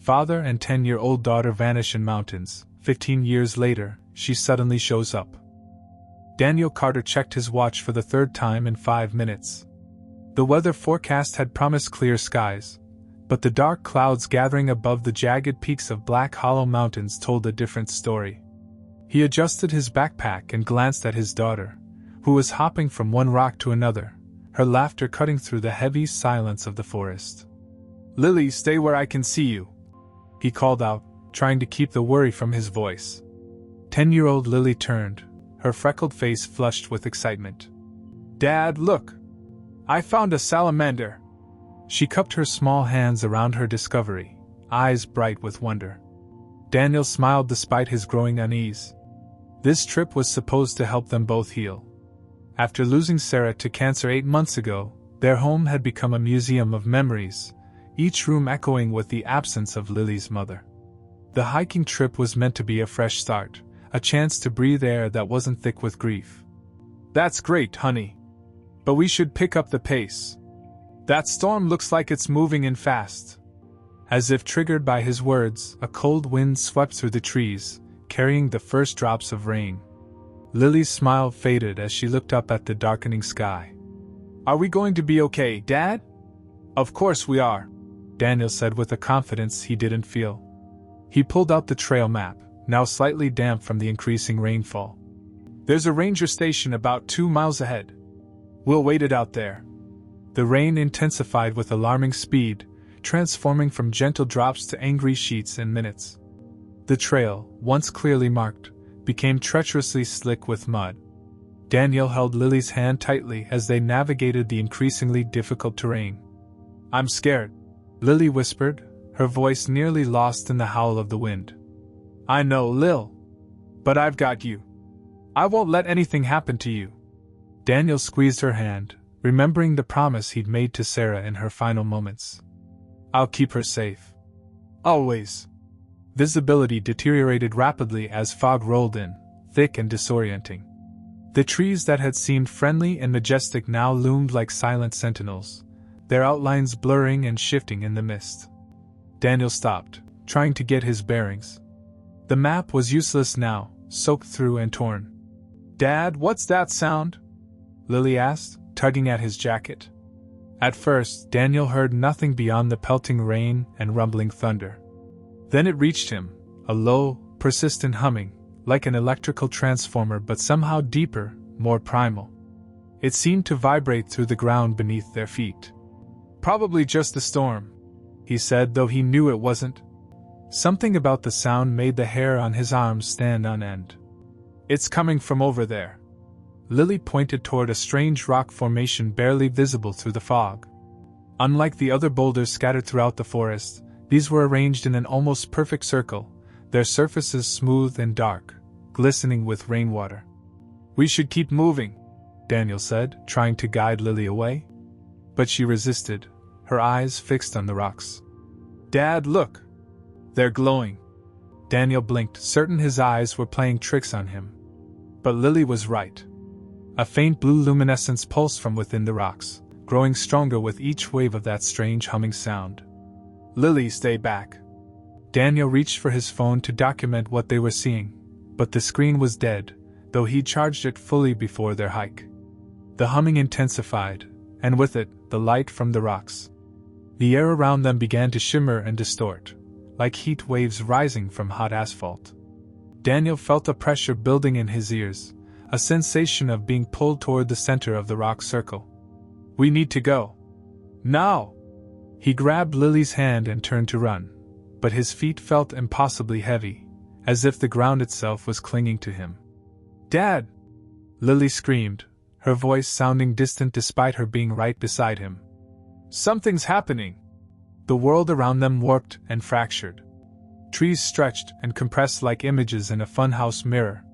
Father and 10-year-old daughter vanish in mountains. 15 years later, she suddenly shows up. Daniel Carter checked his watch for the third time in 5 minutes. The weather forecast had promised clear skies, but the dark clouds gathering above the jagged peaks of Black Hollow Mountains told a different story. He adjusted his backpack and glanced at his daughter, who was hopping from one rock to another, her laughter cutting through the heavy silence of the forest. "Lily, stay where I can see you," he called out, trying to keep the worry from his voice. 10-year-old Lily turned, her freckled face flushed with excitement. "Dad, look! I found a salamander!" She cupped her small hands around her discovery, eyes bright with wonder. Daniel smiled despite his growing unease. This trip was supposed to help them both heal. After losing Sarah to cancer 8 months ago, their home had become a museum of memories, each room echoing with the absence of Lily's mother. The hiking trip was meant to be a fresh start, a chance to breathe air that wasn't thick with grief. "That's great, honey. But we should pick up the pace. That storm looks like it's moving in fast." As if triggered by his words, a cold wind swept through the trees, carrying the first drops of rain. Lily's smile faded as she looked up at the darkening sky. "Are we going to be okay, Dad?" "Of course we are," Daniel said with a confidence he didn't feel. He pulled out the trail map, now slightly damp from the increasing rainfall. "There's a ranger station about 2 miles ahead. We'll wait it out there." The rain intensified with alarming speed, transforming from gentle drops to angry sheets in minutes. The trail, once clearly marked, became treacherously slick with mud. Daniel held Lily's hand tightly as they navigated the increasingly difficult terrain. "I'm scared," Lily whispered, her voice nearly lost in the howl of the wind. "I know, Lil. But I've got you. I won't let anything happen to you." Daniel squeezed her hand, remembering the promise he'd made to Sarah in her final moments. "I'll keep her safe. Always." Visibility deteriorated rapidly as fog rolled in, thick and disorienting. The trees that had seemed friendly and majestic now loomed like silent sentinels, their outlines blurring and shifting in the mist. Daniel stopped, trying to get his bearings. The map was useless now, soaked through and torn. "Dad, what's that sound?" Lily asked, tugging at his jacket. At first, Daniel heard nothing beyond the pelting rain and rumbling thunder. Then it reached him, a low, persistent humming, like an electrical transformer but somehow deeper, more primal. It seemed to vibrate through the ground beneath their feet. "Probably just the storm," he said, though he knew it wasn't. Something about the sound made the hair on his arms stand on end. "It's coming from over there." Lily pointed toward a strange rock formation barely visible through the fog. Unlike the other boulders scattered throughout the forest, these were arranged in an almost perfect circle, their surfaces smooth and dark, glistening with rainwater. "We should keep moving," Daniel said, trying to guide Lily away. But she resisted, her eyes fixed on the rocks. "Dad, look! They're glowing." Daniel blinked, certain his eyes were playing tricks on him. But Lily was right. A faint blue luminescence pulsed from within the rocks, growing stronger with each wave of that strange humming sound. "Lily, stay back." Daniel reached for his phone to document what they were seeing, but the screen was dead, though he'd charged it fully before their hike. The humming intensified, and with it, the light from the rocks. The air around them began to shimmer and distort, like heat waves rising from hot asphalt. Daniel felt a pressure building in his ears, a sensation of being pulled toward the center of the rock circle. "We need to go. Now!" He grabbed Lily's hand and turned to run, but his feet felt impossibly heavy, as if the ground itself was clinging to him. "Dad!" Lily screamed, her voice sounding distant despite her being right beside him. "Something's happening!" The world around them warped and fractured. Trees stretched and compressed like images in a funhouse mirror.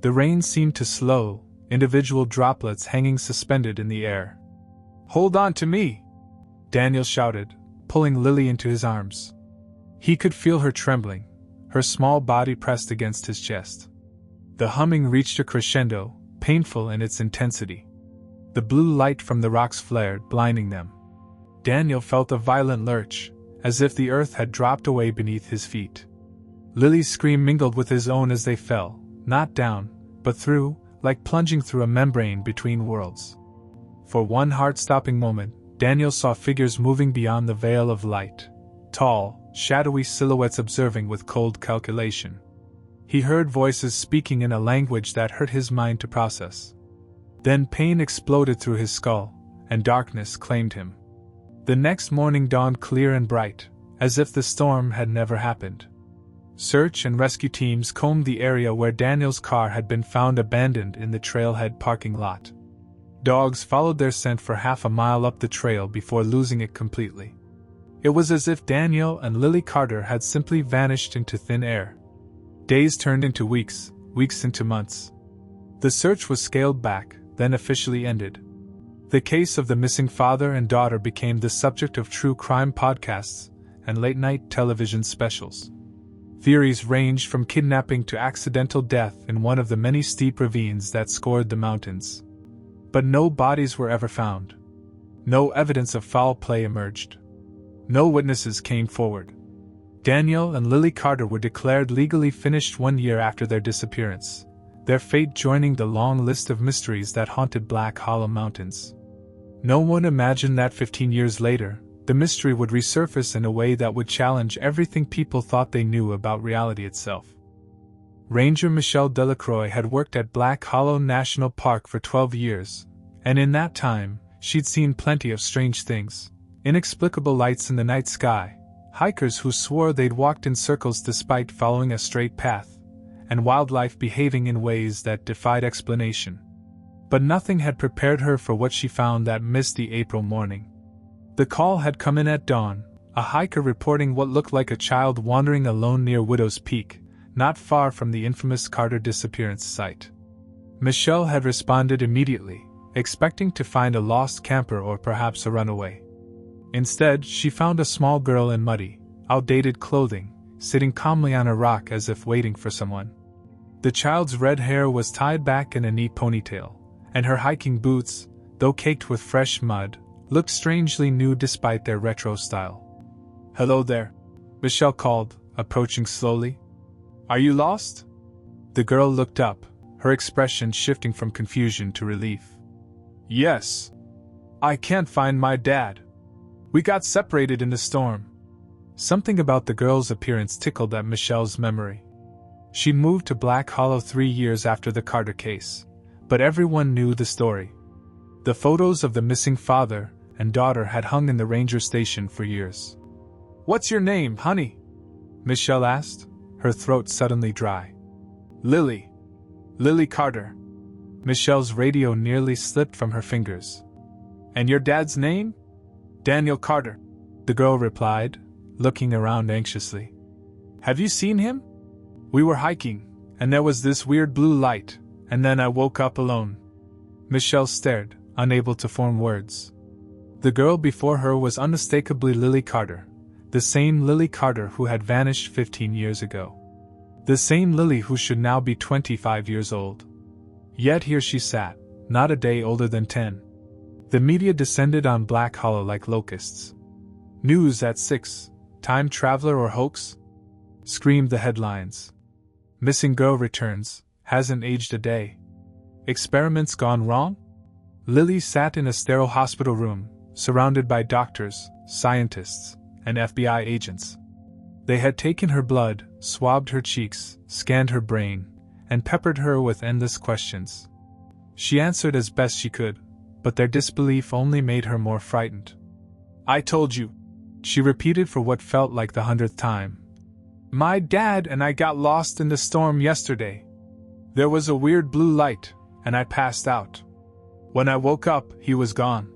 The rain seemed to slow, individual droplets hanging suspended in the air. "Hold on to me!" Daniel shouted, pulling Lily into his arms. He could feel her trembling, her small body pressed against his chest. The humming reached a crescendo, painful in its intensity. The blue light from the rocks flared, blinding them. Daniel felt a violent lurch, as if the earth had dropped away beneath his feet. Lily's scream mingled with his own as they fell, not down, but through, like plunging through a membrane between worlds. For one heart-stopping moment, Daniel saw figures moving beyond the veil of light, tall, shadowy silhouettes observing with cold calculation. He heard voices speaking in a language that hurt his mind to process. Then pain exploded through his skull, and darkness claimed him. The next morning dawned clear and bright, as if the storm had never happened. Search and rescue teams combed the area where Daniel's car had been found abandoned in the trailhead parking lot. Dogs followed their scent for half a mile up the trail before losing it completely. It was as if Daniel and Lily Carter had simply vanished into thin air. Days turned into weeks, weeks into months. The search was scaled back, then officially ended. The case of the missing father and daughter became the subject of true crime podcasts and late-night television specials. Theories ranged from kidnapping to accidental death in one of the many steep ravines that scored the mountains. But no bodies were ever found. No evidence of foul play emerged. No witnesses came forward. Daniel and Lily Carter were declared legally finished 1 year after their disappearance, their fate joining the long list of mysteries that haunted Black Hollow Mountains. No one imagined that 15 years later, the mystery would resurface in a way that would challenge everything people thought they knew about reality itself. Ranger Michelle Delacroix had worked at Black Hollow National Park for 12 years, and in that time, she'd seen plenty of strange things: inexplicable lights in the night sky, hikers who swore they'd walked in circles despite following a straight path, and wildlife behaving in ways that defied explanation. But nothing had prepared her for what she found that misty April morning. The call had come in at dawn, a hiker reporting what looked like a child wandering alone near Widow's Peak, not far from the infamous Carter disappearance site. Michelle had responded immediately, expecting to find a lost camper or perhaps a runaway. Instead, she found a small girl in muddy, outdated clothing, sitting calmly on a rock as if waiting for someone. The child's red hair was tied back in a neat ponytail, and her hiking boots, though caked with fresh mud, looked strangely new despite their retro style. "Hello there," Michelle called, approaching slowly. "Are you lost?" The girl looked up, her expression shifting from confusion to relief. "Yes. I can't find my dad. We got separated in the storm." Something about the girl's appearance tickled at Michelle's memory. She'd moved to Black Hollow 3 years after the Carter case, but everyone knew the story. The photos of the missing father and daughter had hung in the ranger station for years. "What's your name, honey?" Michelle asked, her throat suddenly dry. "Lily. Lily Carter." Michelle's radio nearly slipped from her fingers. "And your dad's name?" "Daniel Carter," the girl replied, looking around anxiously. "Have you seen him?" "We were hiking, and there was this weird blue light, and then I woke up alone." Michelle stared, unable to form words. The girl before her was unmistakably Lily Carter, the same Lily Carter who had vanished 15 years ago. The same Lily who should now be 25 years old. Yet here she sat, not a day older than 10. The media descended on Black Hollow like locusts. "News at 6, time traveler or hoax?" screamed the headlines. "Missing girl returns, hasn't aged a day. Experiments gone wrong?" Lily sat in a sterile hospital room, surrounded by doctors, scientists, and FBI agents. They had taken her blood, swabbed her cheeks, scanned her brain, and peppered her with endless questions. She answered as best she could, but their disbelief only made her more frightened. "I told you," she repeated for what felt like the 100th time. "My dad and I got lost in the storm yesterday. There was a weird blue light, and I passed out. When I woke up, he was gone."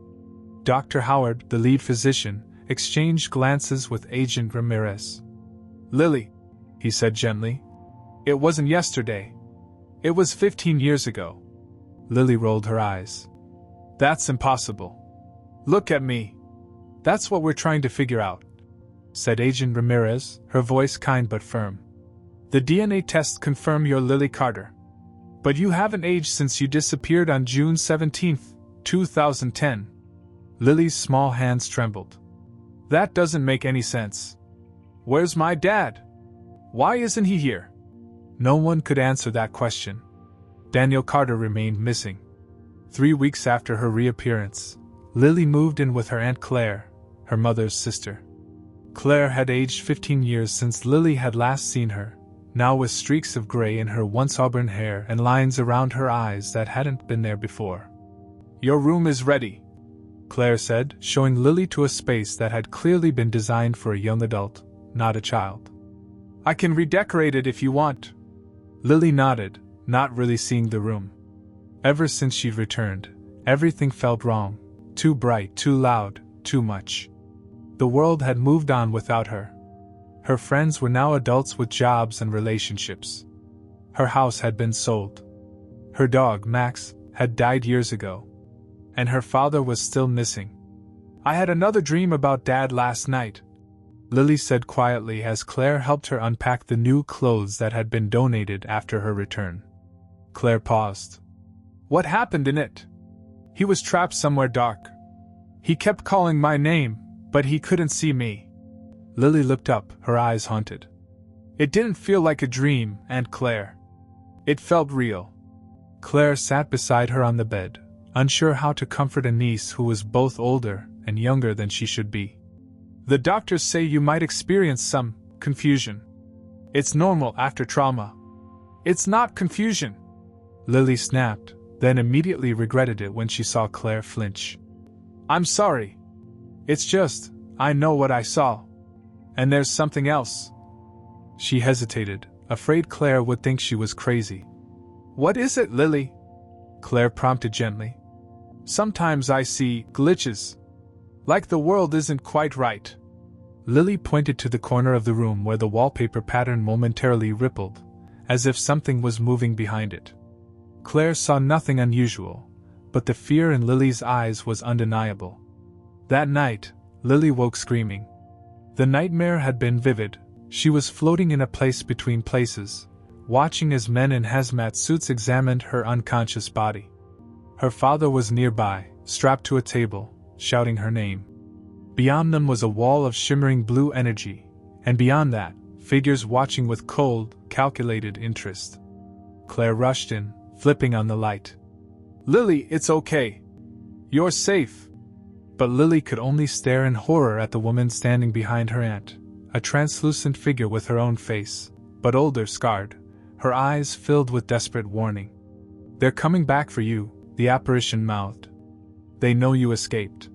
Dr. Howard, the lead physician, exchanged glances with Agent Ramirez. "Lily," he said gently, "it wasn't yesterday. It was 15 years ago." Lily rolled her eyes. "That's impossible. Look at me. That's what we're trying to figure out," said Agent Ramirez, her voice kind but firm. "The DNA tests confirm you're Lily Carter. But you haven't aged since you disappeared on June 17, 2010. Lily's small hands trembled. That doesn't make any sense. Where's my dad? Why isn't he here? No one could answer that question. Daniel Carter remained missing. 3 weeks after her reappearance, Lily moved in with her Aunt Claire, her mother's sister. Claire had aged 15 years since Lily had last seen her, now with streaks of gray in her once auburn hair and lines around her eyes that hadn't been there before. "Your room is ready," Claire said, showing Lily to a space that had clearly been designed for a young adult, not a child. "I can redecorate it if you want." Lily nodded, not really seeing the room. Ever since she'd returned, everything felt wrong, too bright, too loud, too much. The world had moved on without her. Her friends were now adults with jobs and relationships. Her house had been sold. Her dog, Max, had died years ago. And her father was still missing. "I had another dream about Dad last night," Lily said quietly as Claire helped her unpack the new clothes that had been donated after her return. Claire paused. "What happened in it?" "He was trapped somewhere dark. He kept calling my name, but he couldn't see me." Lily looked up, her eyes haunted. "It didn't feel like a dream, Aunt Claire. It felt real." Claire sat beside her on the bed, unsure how to comfort a niece who was both older and younger than she should be. "The doctors say you might experience some confusion. It's normal after trauma." "It's not confusion," Lily snapped, then immediately regretted it when she saw Claire flinch. "I'm sorry. It's just, I know what I saw. And there's something else." She hesitated, afraid Claire would think she was crazy. "What is it, Lily?" Claire prompted gently. "Sometimes I see glitches. Like the world isn't quite right." Lily pointed to the corner of the room where the wallpaper pattern momentarily rippled, as if something was moving behind it. Claire saw nothing unusual, but the fear in Lily's eyes was undeniable. That night, Lily woke screaming. The nightmare had been vivid. She was floating in a place between places, watching as men in hazmat suits examined her unconscious body. Her father was nearby, strapped to a table, shouting her name. Beyond them was a wall of shimmering blue energy, and beyond that, figures watching with cold, calculated interest. Claire rushed in, flipping on the light. "Lily, it's okay. You're safe." But Lily could only stare in horror at the woman standing behind her aunt, a translucent figure with her own face, but older, scarred, her eyes filled with desperate warning. "They're coming back for you," the apparition mouthed. "They know you escaped."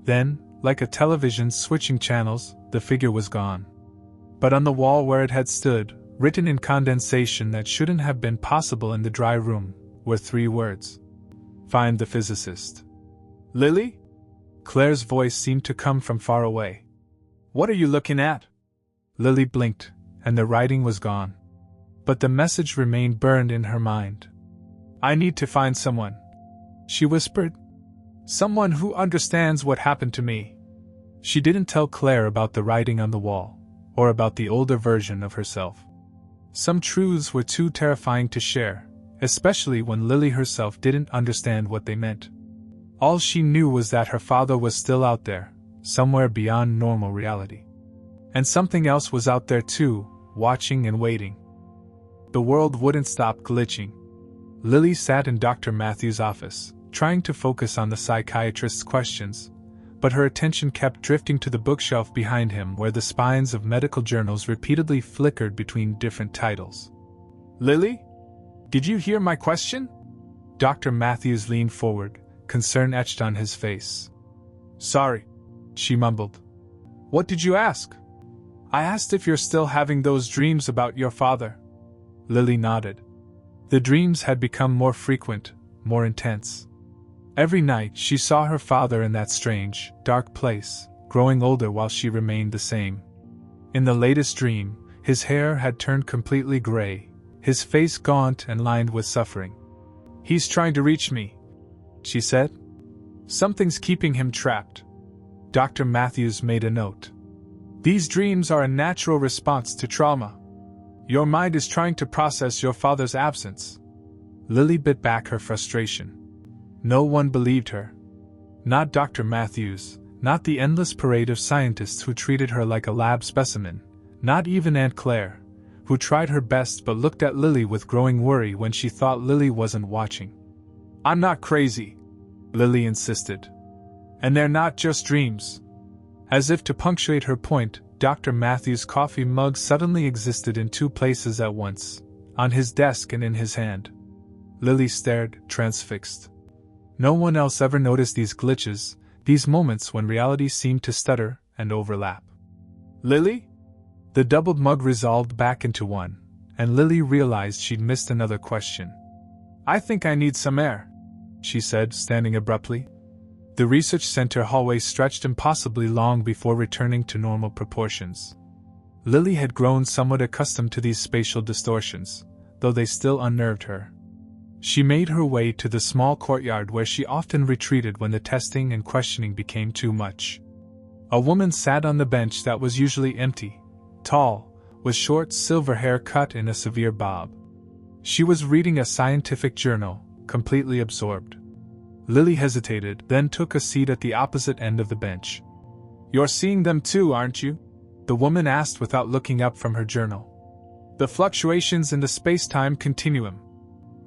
Then, like a television switching channels, the figure was gone. But on the wall where it had stood, written in condensation that shouldn't have been possible in the dry room, were 3 words. "Find the physicist." "Lily?" Claire's voice seemed to come from far away. "What are you looking at?" Lily blinked, and the writing was gone. But the message remained burned in her mind. "I need to find someone," she whispered. "Someone who understands what happened to me." She didn't tell Claire about the writing on the wall, or about the older version of herself. Some truths were too terrifying to share, especially when Lily herself didn't understand what they meant. All she knew was that her father was still out there, somewhere beyond normal reality. And something else was out there too, watching and waiting. The world wouldn't stop glitching. Lily sat in Dr. Matthews' office, trying to focus on the psychiatrist's questions, but her attention kept drifting to the bookshelf behind him where the spines of medical journals repeatedly flickered between different titles. "Lily? Did you hear my question?" Dr. Matthews leaned forward, concern etched on his face. "Sorry," she mumbled. "What did you ask?" "I asked if you're still having those dreams about your father." Lily nodded. The dreams had become more frequent, more intense. Every night she saw her father in that strange, dark place, growing older while she remained the same. In the latest dream, his hair had turned completely gray, his face gaunt and lined with suffering. "He's trying to reach me," she said. "Something's keeping him trapped." Dr. Matthews made a note. "These dreams are a natural response to trauma. Your mind is trying to process your father's absence." Lily bit back her frustration. No one believed her. Not Dr. Matthews, Not the endless parade of scientists who treated her like a lab specimen, not even Aunt Claire, who tried her best but looked at Lily with growing worry when she thought Lily wasn't watching. "I'm not crazy," Lily insisted. "And they're not just dreams." As if to punctuate her point, Dr. Matthew's coffee mug suddenly existed in two places at once, on his desk and in his hand. Lily stared, transfixed. No one else ever noticed these glitches, these moments when reality seemed to stutter and overlap. "Lily?" The doubled mug resolved back into one, and Lily realized she'd missed another question. "I think I need some air," she said, standing abruptly. The research center hallway stretched impossibly long before returning to normal proportions. Lily had grown somewhat accustomed to these spatial distortions, though they still unnerved her. She made her way to the small courtyard where she often retreated when the testing and questioning became too much. A woman sat on the bench that was usually empty, tall, with short silver hair cut in a severe bob. She was reading a scientific journal, completely absorbed. Lily hesitated, then took a seat at the opposite end of the bench. "You're seeing them too, aren't you?" the woman asked without looking up from her journal. "The fluctuations in the space-time continuum."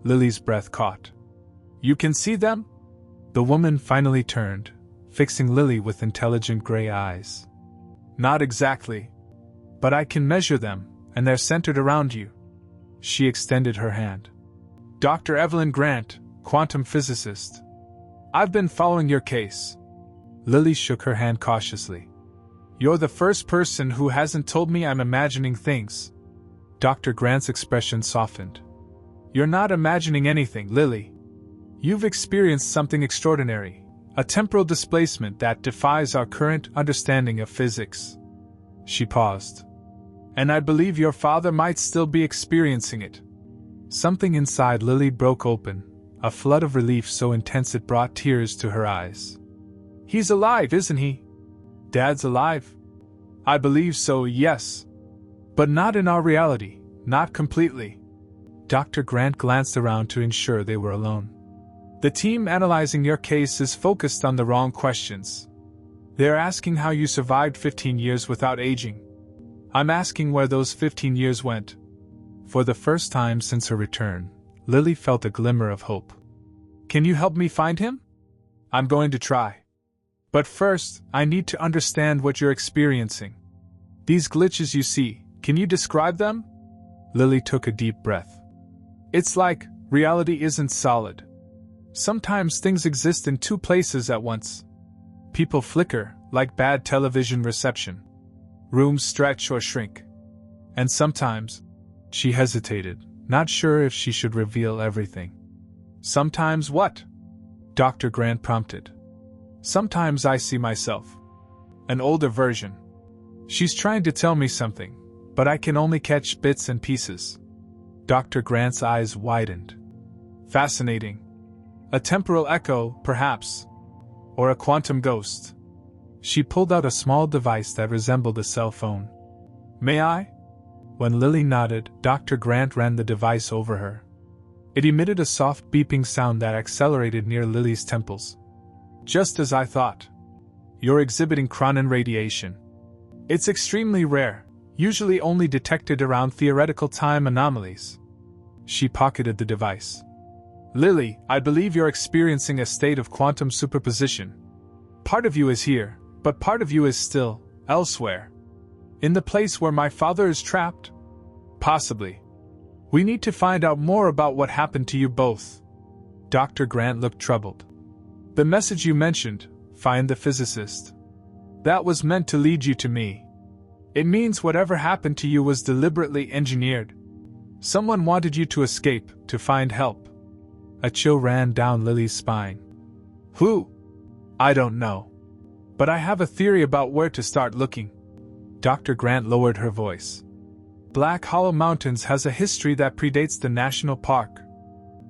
Lily's breath caught. "You can see them?" The woman finally turned, fixing Lily with intelligent gray eyes. "Not exactly. But I can measure them, and they're centered around you." She extended her hand. "Dr. Evelyn Grant, quantum physicist. I've been following your case." Lily shook her hand cautiously. "You're the first person who hasn't told me I'm imagining things." Dr. Grant's expression softened. "You're not imagining anything, Lily. You've experienced something extraordinary, a temporal displacement that defies our current understanding of physics." She paused. "And I believe your father might still be experiencing it." Something inside Lily broke open, a flood of relief so intense it brought tears to her eyes. "He's alive, isn't he?" "Dad's alive?" "I believe so, yes. But not in our reality, not completely." Dr. Grant glanced around to ensure they were alone. "The team analyzing your case is focused on the wrong questions. They're asking how you survived 15 years without aging. I'm asking where those 15 years went." For the first time since her return, Lily felt a glimmer of hope. "Can you help me find him?" "I'm going to try. But first, I need to understand what you're experiencing. These glitches you see, can you describe them?" Lily took a deep breath. "It's like reality isn't solid. Sometimes things exist in two places at once. People flicker, like bad television reception. Rooms stretch or shrink. And sometimes..." She hesitated, not sure if she should reveal everything. "Sometimes what?" Dr. Grant prompted. "Sometimes I see myself. An older version. She's trying to tell me something, but I can only catch bits and pieces." Dr. Grant's eyes widened. "Fascinating. A temporal echo, perhaps. Or a quantum ghost." She pulled out a small device that resembled a cell phone. "May I?" When Lily nodded, Dr. Grant ran the device over her. It emitted a soft beeping sound that accelerated near Lily's temples. "Just as I thought. You're exhibiting Cronin radiation. It's extremely rare, usually only detected around theoretical time anomalies." She pocketed the device. "Lily, I believe you're experiencing a state of quantum superposition. Part of you is here, but part of you is still elsewhere. In the place where my father is trapped? Possibly. We need to find out more about what happened to you both." Dr. Grant looked troubled. "The message you mentioned, find the physicist. That was meant to lead you to me. It means whatever happened to you was deliberately engineered. Someone wanted you to escape, to find help." A chill ran down Lily's spine. "Who?" "I don't know. But I have a theory about where to start looking." Dr. Grant lowered her voice. "Black Hollow Mountains has a history that predates the national park.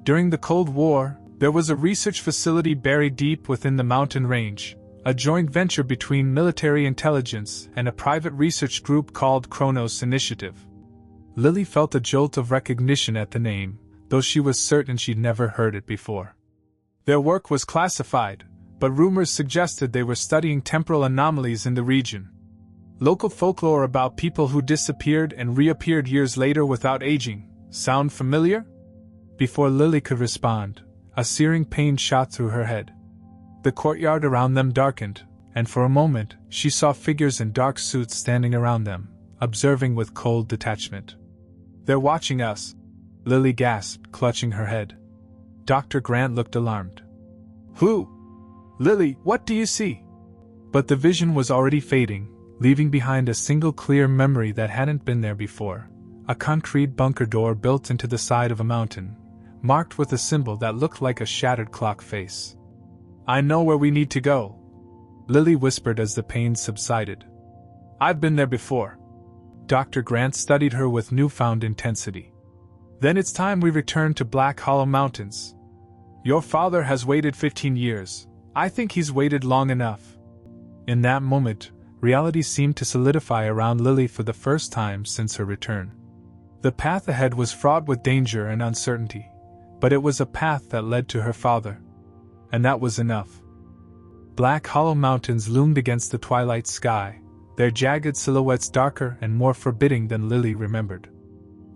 During the Cold War, there was a research facility buried deep within the mountain range, a joint venture between military intelligence and a private research group called Kronos Initiative." Lily felt a jolt of recognition at the name, though she was certain she'd never heard it before. "Their work was classified, but rumors suggested they were studying temporal anomalies in the region. Local folklore about people who disappeared and reappeared years later without aging. Sound familiar? Before Lily could respond, a searing pain shot through her head. The courtyard around them darkened, and for a moment, she saw figures in dark suits standing around them, observing with cold detachment. "They're watching us," Lily gasped, clutching her head. Dr. Grant looked alarmed. "Who? Lily, what do you see?" But the vision was already fading, leaving behind a single clear memory that hadn't been there before. A concrete bunker door built into the side of a mountain, marked with a symbol that looked like a shattered clock face. "I know where we need to go," Lily whispered as the pain subsided. "I've been there before." Dr. Grant studied her with newfound intensity. "Then it's time we return to Black Hollow Mountains. Your father has waited 15 years. I think he's waited long enough." In that moment, reality seemed to solidify around Lily for the first time since her return. The path ahead was fraught with danger and uncertainty, but it was a path that led to her father. And that was enough. Black Hollow Mountains loomed against the twilight sky, their jagged silhouettes darker and more forbidding than Lily remembered.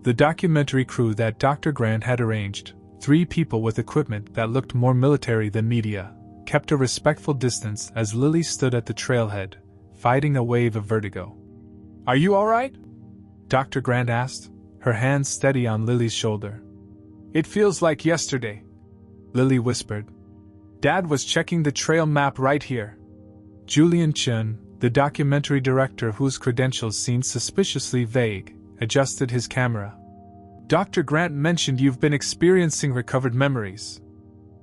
The documentary crew that Dr. Grant had arranged, 3 people with equipment that looked more military than media, kept a respectful distance as Lily stood at the trailhead, fighting a wave of vertigo. "Are you all right?" Dr. Grant asked, her hand steady on Lily's shoulder. "It feels like yesterday," Lily whispered. "Dad was checking the trail map right here." Julian Chun, the documentary director whose credentials seemed suspiciously vague, adjusted his camera. "Dr. Grant mentioned you've been experiencing recovered memories.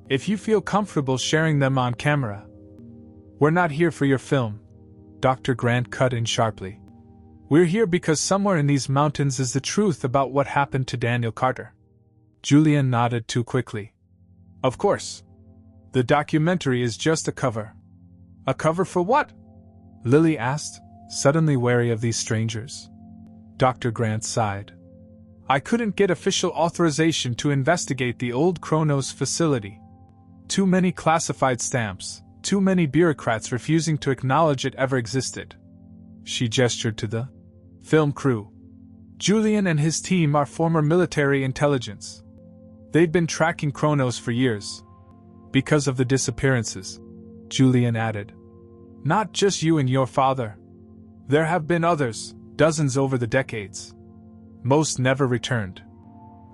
If you feel comfortable sharing them on camera." "We're not here for your film," Dr. Grant cut in sharply. "We're here because somewhere in these mountains is the truth about what happened to Daniel Carter." Julian nodded too quickly. "Of course. The documentary is just a cover." "A cover for what?" Lily asked, suddenly wary of these strangers. Dr. Grant sighed. "I couldn't get official authorization to investigate the old Kronos facility. Too many classified stamps, too many bureaucrats refusing to acknowledge it ever existed." She gestured to the film crew. "Julian and his team are former military intelligence. They'd been tracking Kronos for years. Because of the disappearances," Julian added. "Not just you and your father. There have been others, dozens over the decades. Most never returned."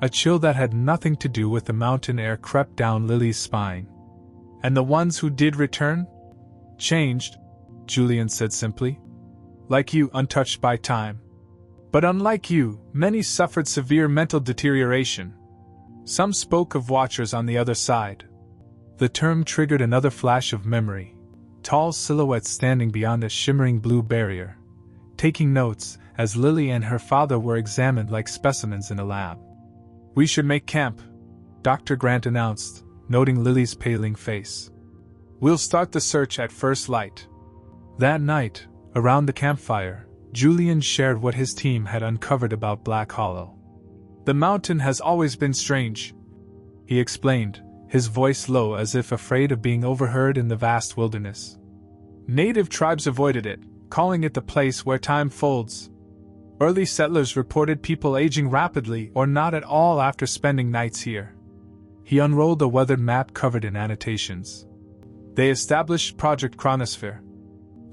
A chill that had nothing to do with the mountain air crept down Lily's spine. "And the ones who did return? Changed," Julian said simply. "Like you, untouched by time. But unlike you, many suffered severe mental deterioration. Some spoke of watchers on the other side." The term triggered another flash of memory. Tall silhouettes standing beyond a shimmering blue barrier, taking notes as Lily and her father were examined like specimens in a lab. "We should make camp," Dr. Grant announced, noting Lily's paling face. "We'll start the search at first light." That night, around the campfire, Julian shared what his team had uncovered about Black Hollow. "The mountain has always been strange," he explained, his voice low as if afraid of being overheard in the vast wilderness. "Native tribes avoided it, calling it the place where time folds. Early settlers reported people aging rapidly or not at all after spending nights here." He unrolled a weathered map covered in annotations. "They established Project Chronosphere.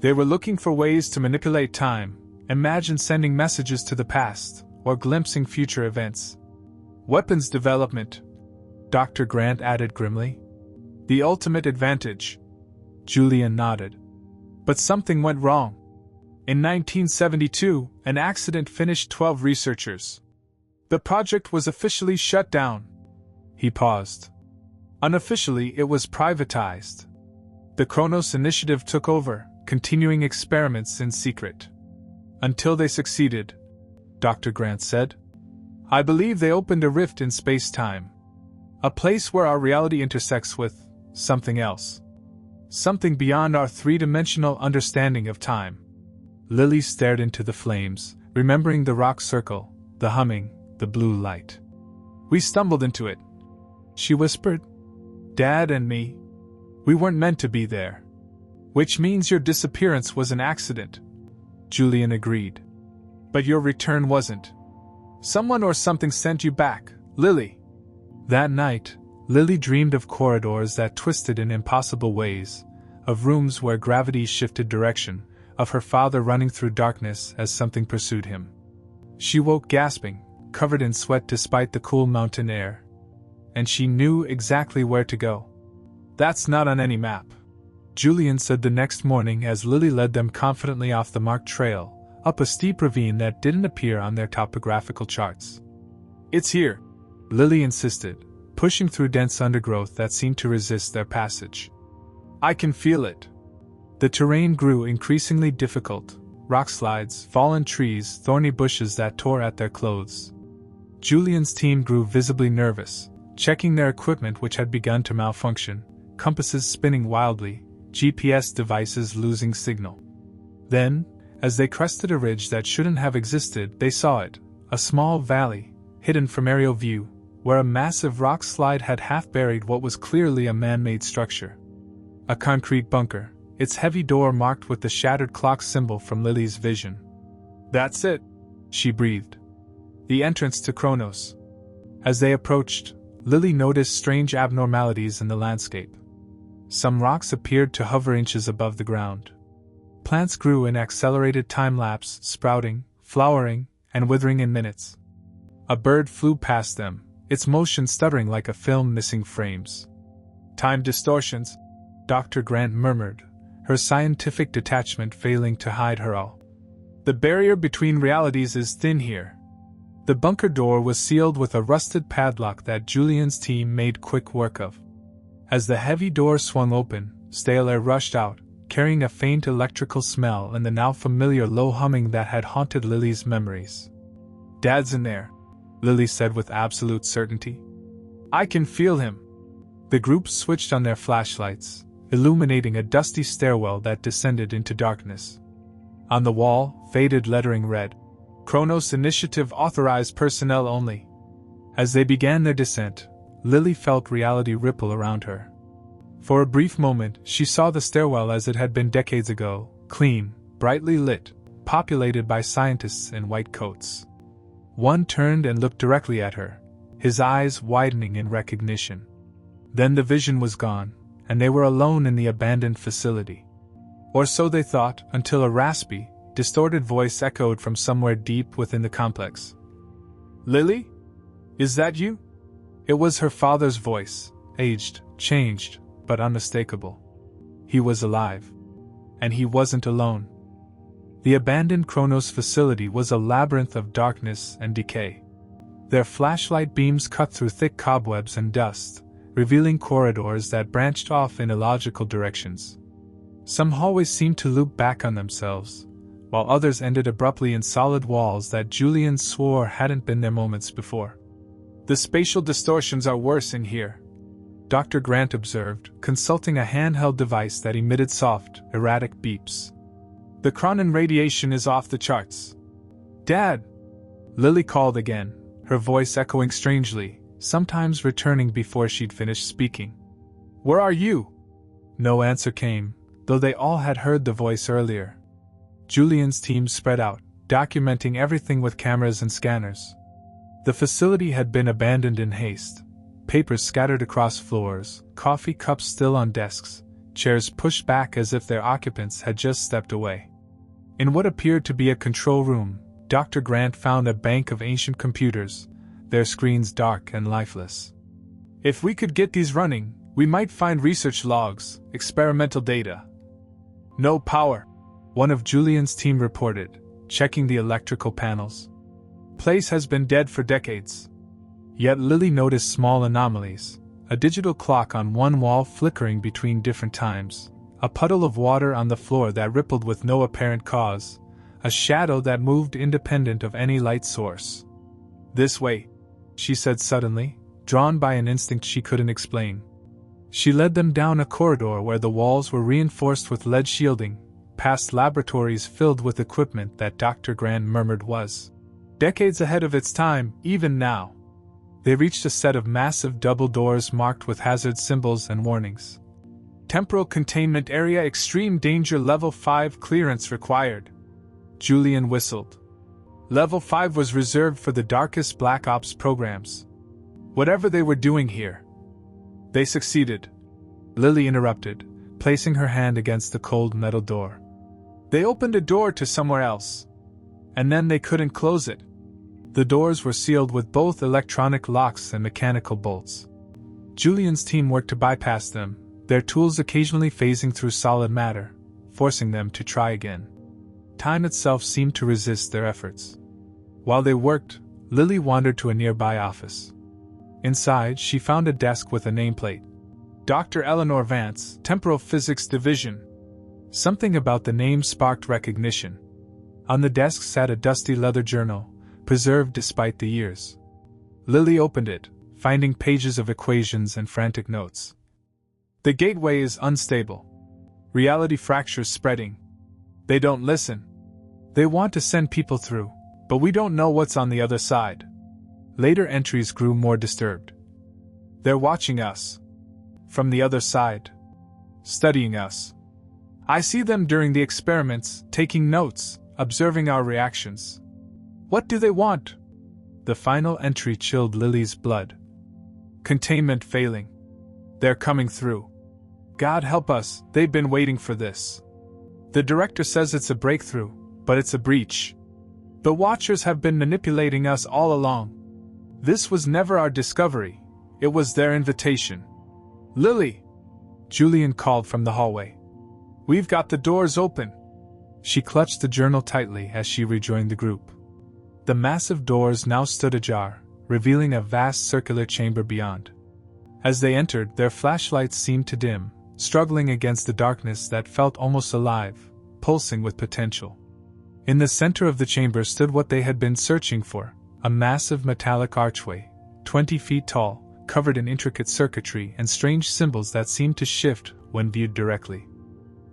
They were looking for ways to manipulate time, imagine sending messages to the past, or glimpsing future events. Weapons development," Dr. Grant added grimly. "The ultimate advantage." Julian nodded. "But something went wrong. In 1972, an accident finished 12 researchers. The project was officially shut down." He paused. "Unofficially, it was privatized. The Kronos Initiative took over, continuing experiments in secret. Until they succeeded," Dr. Grant said. "I believe they opened a rift in space-time. A place where our reality intersects with something else. Something beyond our three-dimensional understanding of time." Lily stared into the flames, remembering the rock circle, the humming, the blue light. "We stumbled into it," she whispered. "Dad and me." We weren't meant to be there. Which means your disappearance was an accident. Julian agreed. But your return wasn't. Someone or something sent you back, Lily. That night, Lily dreamed of corridors that twisted in impossible ways, of rooms where gravity shifted direction, of her father running through darkness as something pursued him. She woke gasping, covered in sweat despite the cool mountain air. And she knew exactly where to go. That's not on any map, Julian said the next morning as Lily led them confidently off the marked trail, up a steep ravine that didn't appear on their topographical charts. It's here, Lily insisted, pushing through dense undergrowth that seemed to resist their passage. I can feel it. The terrain grew increasingly difficult, rock slides, fallen trees, thorny bushes that tore at their clothes. Julian's team grew visibly nervous, checking their equipment which had begun to malfunction, compasses spinning wildly, GPS devices losing signal. Then, as they crested a ridge that shouldn't have existed, they saw it, a small valley, hidden from aerial view, where a massive rock slide had half-buried what was clearly a man-made structure. A concrete bunker, its heavy door marked with the shattered clock symbol from Lily's vision. That's it, she breathed. The entrance to Kronos. As they approached, Lily noticed strange abnormalities in the landscape. Some rocks appeared to hover inches above the ground. Plants grew in accelerated time-lapse, sprouting, flowering, and withering in minutes. A bird flew past them, its motion stuttering like a film missing frames. Time distortions, Dr. Grant murmured, her scientific detachment failing to hide her awe. The barrier between realities is thin here. The bunker door was sealed with a rusted padlock that Julian's team made quick work of. As the heavy door swung open, stale air rushed out, carrying a faint electrical smell and the now familiar low humming that had haunted Lily's memories. Dad's in there, Lily said with absolute certainty. I can feel him. The group switched on their flashlights, illuminating a dusty stairwell that descended into darkness. On the wall, faded lettering read, Kronos Initiative authorized personnel only. As they began their descent, Lily felt reality ripple around her. For a brief moment, she saw the stairwell as it had been decades ago, clean, brightly lit, populated by scientists in white coats. One turned and looked directly at her, his eyes widening in recognition. Then the vision was gone, and they were alone in the abandoned facility. Or so they thought, until a raspy, distorted voice echoed from somewhere deep within the complex. Lily? Is that you? It was her father's voice, aged, changed, but unmistakable. He was alive. And he wasn't alone. The abandoned Kronos facility was a labyrinth of darkness and decay. Their flashlight beams cut through thick cobwebs and dust, revealing corridors that branched off in illogical directions. Some hallways seemed to loop back on themselves, while others ended abruptly in solid walls that Julian swore hadn't been there moments before. The spatial distortions are worse in here, Dr. Grant observed, consulting a handheld device that emitted soft, erratic beeps. The chronon radiation is off the charts. Dad! Lily called again, her voice echoing strangely, sometimes returning before she'd finished speaking. Where are you? No answer came, though they all had heard the voice earlier. Julian's team spread out, documenting everything with cameras and scanners. The facility had been abandoned in haste. Papers scattered across floors, coffee cups still on desks, chairs pushed back as if their occupants had just stepped away. In what appeared to be a control room, Dr. Grant found a bank of ancient computers, their screens dark and lifeless. If we could get these running, we might find research logs, experimental data. No power, one of Julian's team reported, checking the electrical panels. Place has been dead for decades. Yet Lily noticed small anomalies, a digital clock on one wall flickering between different times, a puddle of water on the floor that rippled with no apparent cause, a shadow that moved independent of any light source. This way, she said suddenly, drawn by an instinct she couldn't explain. She led them down a corridor where the walls were reinforced with lead shielding, past laboratories filled with equipment that Dr. Grant murmured was decades ahead of its time, even now. They reached a set of massive double doors marked with hazard symbols and warnings. Temporal containment area, extreme danger, level 5 clearance required. Julian whistled. Level 5 was reserved for the darkest Black Ops programs. Whatever they were doing here. They succeeded. Lily interrupted, placing her hand against the cold metal door. They opened a door to somewhere else. And then they couldn't close it. The doors were sealed with both electronic locks and mechanical bolts. Julian's team worked to bypass them, their tools occasionally phasing through solid matter, forcing them to try again. Time itself seemed to resist their efforts. While they worked, Lily wandered to a nearby office. Inside, she found a desk with a nameplate. Dr. Eleanor Vance, Temporal Physics Division. Something about the name sparked recognition. On the desk sat a dusty leather journal, preserved despite the years. Lily opened it, finding pages of equations and frantic notes. The gateway is unstable. Reality fractures spreading. They don't listen. They want to send people through, but we don't know what's on the other side. Later entries grew more disturbed. They're watching us. From the other side. Studying us. I see them during the experiments, taking notes, observing our reactions. What do they want? The final entry chilled Lily's blood. Containment failing. They're coming through. God help us, they've been waiting for this. The director says it's a breakthrough, but it's a breach. The Watchers have been manipulating us all along. This was never our discovery, it was their invitation. Lily! Julian called from the hallway. We've got the doors open. She clutched the journal tightly as she rejoined the group. The massive doors now stood ajar, revealing a vast circular chamber beyond. As they entered, their flashlights seemed to dim, struggling against the darkness that felt almost alive, pulsing with potential. In the center of the chamber stood what they had been searching for, a massive metallic archway, 20 feet tall, covered in intricate circuitry and strange symbols that seemed to shift when viewed directly.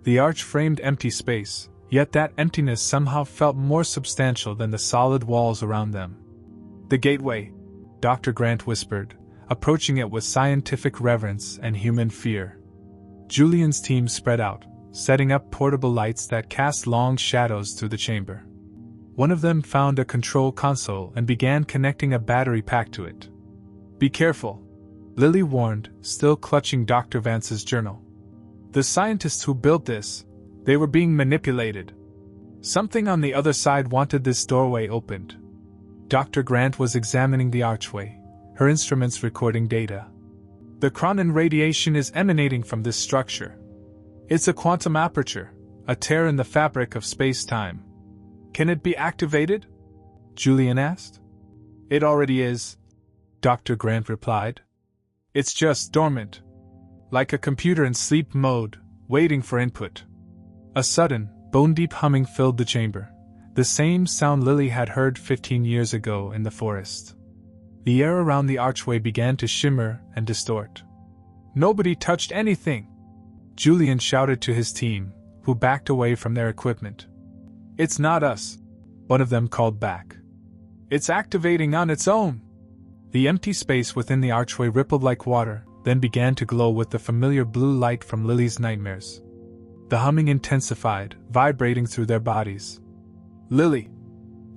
The arch framed empty space, yet that emptiness somehow felt more substantial than the solid walls around them. The gateway, Dr. Grant whispered, approaching it with scientific reverence and human fear. Julian's team spread out, setting up portable lights that cast long shadows through the chamber. One of them found a control console and began connecting a battery pack to it. Be careful, Lily warned, still clutching Dr. Vance's journal. The scientists who built this, they were being manipulated. Something on the other side wanted this doorway opened. Dr. Grant was examining the archway, her instruments recording data. The Cronin radiation is emanating from this structure. It's a quantum aperture, a tear in the fabric of space-time. Can it be activated? Julian asked. It already is, Dr. Grant replied. It's just dormant. Like a computer in sleep mode, waiting for input. A sudden, bone-deep humming filled the chamber, the same sound Lily had heard 15 years ago in the forest. The air around the archway began to shimmer and distort. Nobody touched anything! Julian shouted to his team, who backed away from their equipment. It's not us, one of them called back. It's activating on its own! The empty space within the archway rippled like water, then began to glow with the familiar blue light from Lily's nightmares. The humming intensified, vibrating through their bodies. Lily!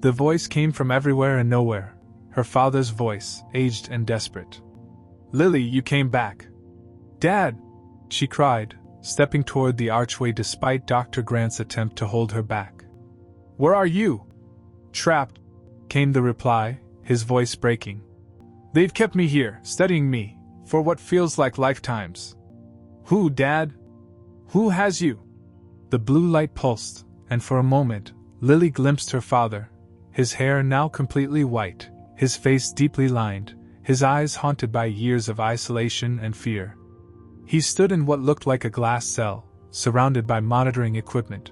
The voice came from everywhere and nowhere, her father's voice, aged and desperate. Lily, you came back. Dad! She cried, stepping toward the archway despite Dr. Grant's attempt to hold her back. Where are you? Trapped, came the reply, his voice breaking. They've kept me here, studying me, for what feels like lifetimes. Who, Dad? Who has you? The blue light pulsed, and for a moment, Lily glimpsed her father, his hair now completely white, his face deeply lined, his eyes haunted by years of isolation and fear. He stood in what looked like a glass cell, surrounded by monitoring equipment.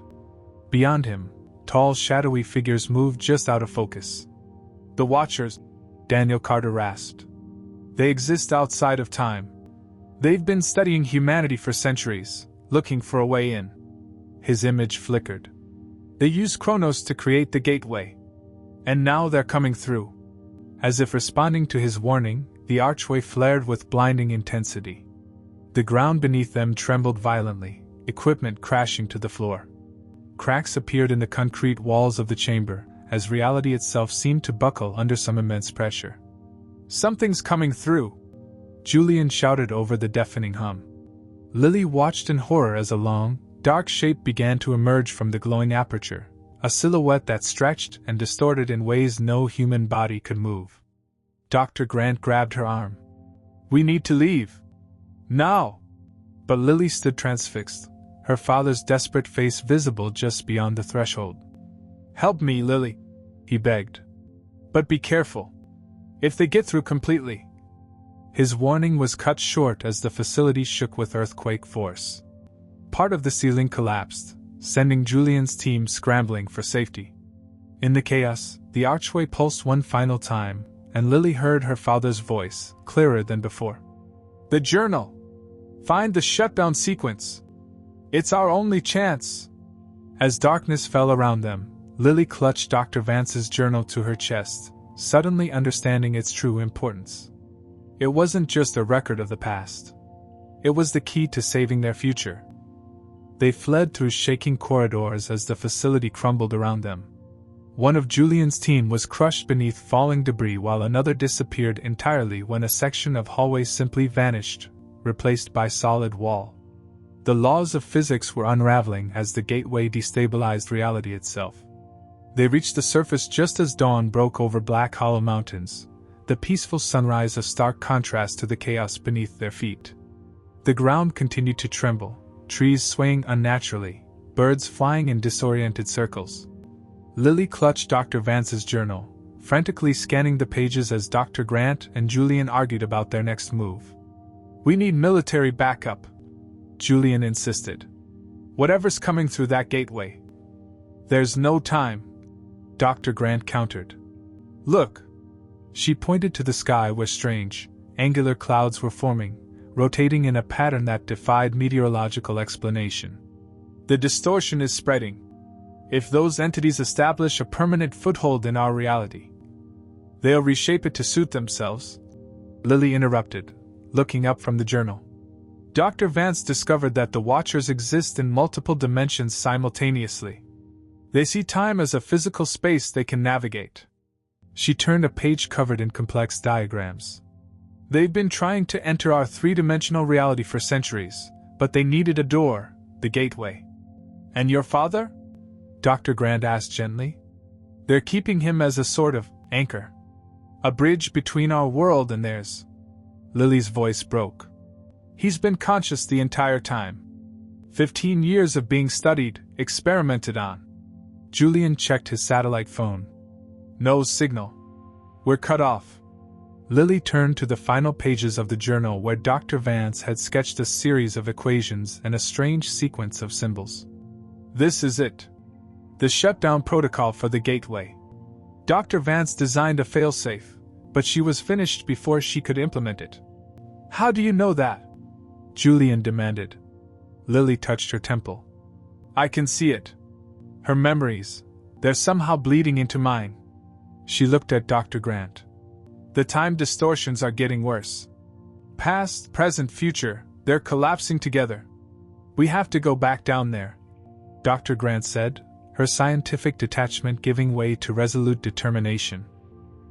Beyond him, tall shadowy figures moved just out of focus. The Watchers, Daniel Carter rasped. They exist outside of time. They've been studying humanity for centuries, looking for a way in. His image flickered. They used Chronos to create the gateway. And now they're coming through. As if responding to his warning, the archway flared with blinding intensity. The ground beneath them trembled violently, equipment crashing to the floor. Cracks appeared in the concrete walls of the chamber, as reality itself seemed to buckle under some immense pressure. "Something's coming through!" Julian shouted over the deafening hum. Lily watched in horror as a long, dark shape began to emerge from the glowing aperture, a silhouette that stretched and distorted in ways no human body could move. Dr. Grant grabbed her arm. "We need to leave. Now!" But Lily stood transfixed, her father's desperate face visible just beyond the threshold. "Help me, Lily," he begged. "But be careful. If they get through completely." His warning was cut short as the facility shook with earthquake force. Part of the ceiling collapsed, sending Julian's team scrambling for safety. In the chaos, the archway pulsed one final time, and Lily heard her father's voice, clearer than before. "The journal! Find the shutdown sequence! It's our only chance!" As darkness fell around them, Lily clutched Dr. Vance's journal to her chest, suddenly understanding its true importance. It wasn't just a record of the past. It was the key to saving their future. They fled through shaking corridors as the facility crumbled around them. One of Julian's team was crushed beneath falling debris while another disappeared entirely when a section of hallway simply vanished, replaced by solid wall. The laws of physics were unraveling as the gateway destabilized reality itself. They reached the surface just as dawn broke over Black Hollow Mountains, the peaceful sunrise a stark contrast to the chaos beneath their feet. The ground continued to tremble, trees swaying unnaturally, birds flying in disoriented circles. Lily clutched Dr. Vance's journal, frantically scanning the pages as Dr. Grant and Julian argued about their next move. "We need military backup," Julian insisted. "Whatever's coming through that gateway." "There's no time," Dr. Grant countered. "Look." She pointed to the sky where strange, angular clouds were forming, rotating in a pattern that defied meteorological explanation. "The distortion is spreading. If those entities establish a permanent foothold in our reality, they'll reshape it to suit themselves," Lily interrupted, looking up from the journal. "Dr. Vance discovered that the Watchers exist in multiple dimensions simultaneously. They see time as a physical space they can navigate." She turned a page covered in complex diagrams. "They've been trying to enter our three-dimensional reality for centuries, but they needed a door, the gateway." "And your father?" Dr. Grant asked gently. "They're keeping him as a sort of anchor. A bridge between our world and theirs." Lily's voice broke. "He's been conscious the entire time. 15 years of being studied, experimented on." Julian checked his satellite phone. "No signal. We're cut off." Lily turned to the final pages of the journal where Dr. Vance had sketched a series of equations and a strange sequence of symbols. "This is it. The shutdown protocol for the gateway. Dr. Vance designed a failsafe, but she was finished before she could implement it." "How do you know that?" Julian demanded. Lily touched her temple. "I can see it. Her memories, they're somehow bleeding into mine." She looked at Dr. Grant. "The time distortions are getting worse. Past, present, future, they're collapsing together. We have to go back down there," Dr. Grant said, her scientific detachment giving way to resolute determination.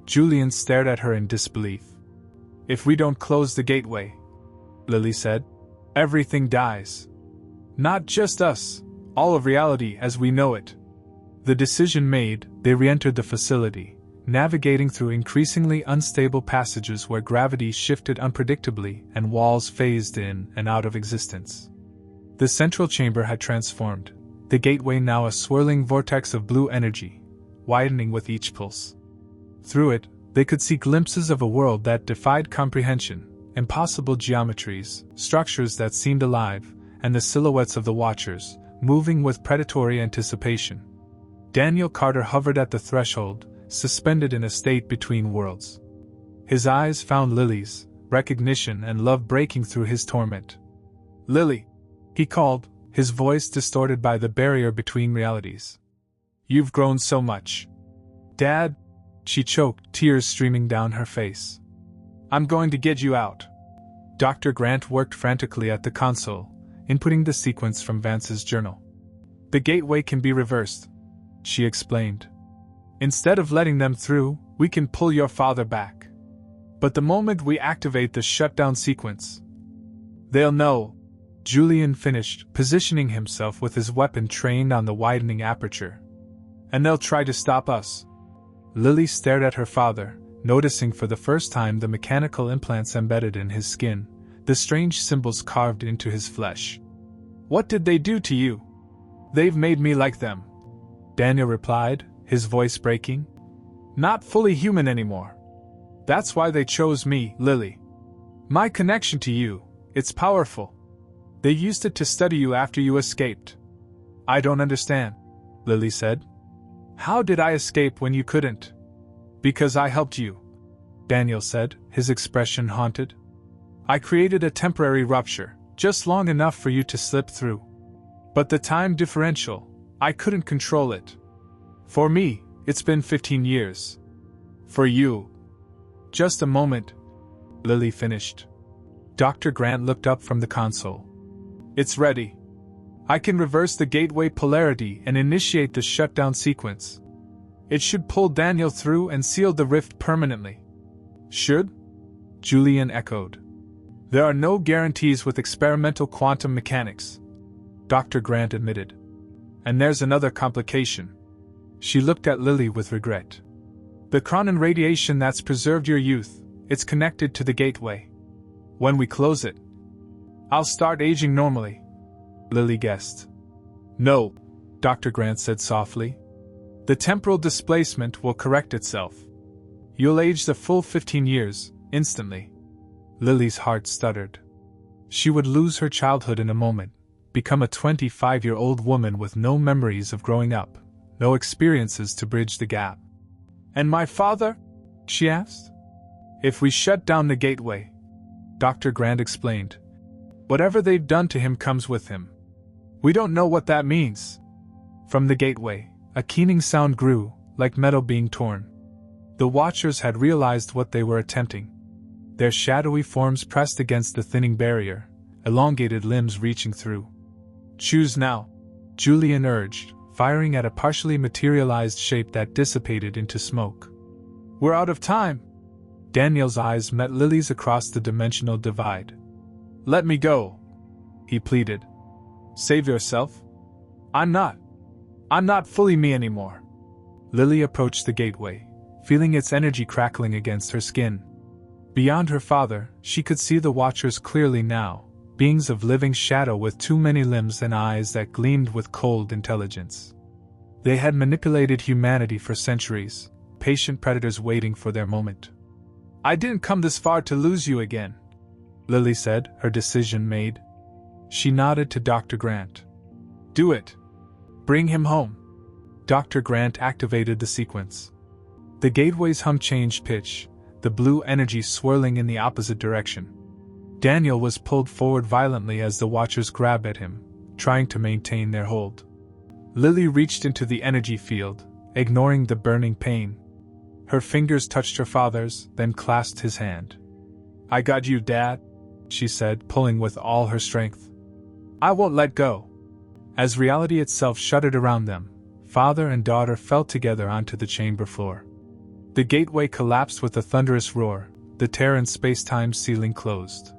Julian stared at her in disbelief. "If we don't close the gateway," Lily said, "everything dies. Not just us, all of reality as we know it." The decision made, they re-entered the facility, navigating through increasingly unstable passages where gravity shifted unpredictably and walls phased in and out of existence. The central chamber had transformed, the gateway now a swirling vortex of blue energy, widening with each pulse. Through it, they could see glimpses of a world that defied comprehension, impossible geometries, structures that seemed alive, and the silhouettes of the Watchers, moving with predatory anticipation. Daniel Carter hovered at the threshold, suspended in a state between worlds. His eyes found Lily's, recognition and love breaking through his torment. "Lily," he called, his voice distorted by the barrier between realities. "You've grown so much." "Dad," she choked, tears streaming down her face. "I'm going to get you out." Dr. Grant worked frantically at the console, inputting the sequence from Vance's journal. The gateway can be reversed, she explained. Instead of letting them through, we can pull your father back. But the moment we activate the shutdown sequence, they'll know. Julian finished, positioning himself with his weapon trained on the widening aperture. And they'll try to stop us. Lily stared at her father, noticing for the first time the mechanical implants embedded in his skin, the strange symbols carved into his flesh. What did they do to you? They've made me like them, Daniel replied, his voice breaking. Not fully human anymore. That's why they chose me, Lily. My connection to you, it's powerful. They used it to study you after you escaped. I don't understand, Lily said. How did I escape when you couldn't? Because I helped you, Daniel said, his expression haunted. I created a temporary rupture, just long enough for you to slip through. But the time differential, I couldn't control it. For me, it's been 15 years. For you. Just a moment, Lily finished. Dr. Grant looked up from the console. It's ready. I can reverse the gateway polarity and initiate the shutdown sequence. It should pull Daniel through and seal the rift permanently. Should? Julian echoed. There are no guarantees with experimental quantum mechanics, Dr. Grant admitted. And there's another complication. She looked at Lily with regret. The chronon radiation that's preserved your youth, it's connected to the gateway. When we close it, I'll start aging normally, Lily guessed. No, Dr. Grant said softly. The temporal displacement will correct itself. You'll age the full 15 years, instantly. Lily's heart stuttered. She would lose her childhood in a moment, become a 25-year-old woman with no memories of growing up, no experiences to bridge the gap. And my father? She asked. If we shut down the gateway, Dr. Grant explained. Whatever they've done to him comes with him. We don't know what that means. From the gateway, a keening sound grew, like metal being torn. The Watchers had realized what they were attempting. Their shadowy forms pressed against the thinning barrier, elongated limbs reaching through. Choose now, Julian urged, firing at a partially materialized shape that dissipated into smoke. We're out of time. Daniel's eyes met Lily's across the dimensional divide. Let me go, he pleaded. Save yourself? I'm not fully me anymore. Lily approached the gateway, feeling its energy crackling against her skin. Beyond her father, she could see the Watchers clearly now, beings of living shadow with too many limbs and eyes that gleamed with cold intelligence. They had manipulated humanity for centuries, patient predators waiting for their moment. I didn't come this far to lose you again, Lily said, her decision made. She nodded to Dr. Grant. Do it. Bring him home. Dr. Grant activated the sequence. The gateway's hum changed pitch, the blue energy swirling in the opposite direction. Daniel was pulled forward violently as the Watchers grabbed at him, trying to maintain their hold. Lily reached into the energy field, ignoring the burning pain. Her fingers touched her father's, then clasped his hand. I got you, Dad, she said, pulling with all her strength. I won't let go. As reality itself shuddered around them, father and daughter fell together onto the chamber floor. The gateway collapsed with a thunderous roar, the tear in space-time ceiling closed.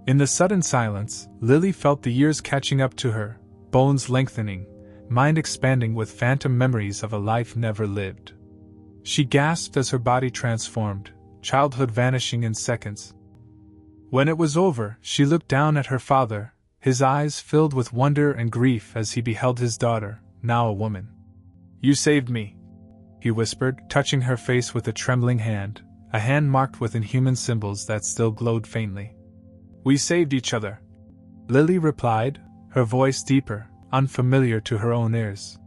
In the sudden silence, Lily felt the years catching up to her, bones lengthening, mind expanding with phantom memories of a life never lived. She gasped as her body transformed, childhood vanishing in seconds. When it was over, she looked down at her father, his eyes filled with wonder and grief as he beheld his daughter, now a woman. You saved me, he whispered, touching her face with a trembling hand, a hand marked with inhuman symbols that still glowed faintly. We saved each other, Lily replied, her voice deeper, unfamiliar to her own ears.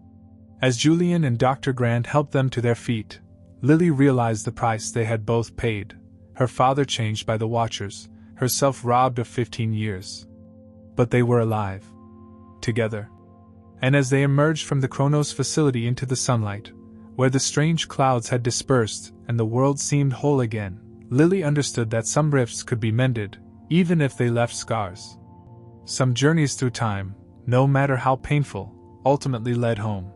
As Julian and Dr. Grant helped them to their feet, Lily realized the price they had both paid, her father changed by the Watchers, herself robbed of 15 years. But they were alive. Together. And as they emerged from the Kronos facility into the sunlight, where the strange clouds had dispersed and the world seemed whole again, Lily understood that some rifts could be mended, even if they left scars. Some journeys through time, no matter how painful, ultimately led home.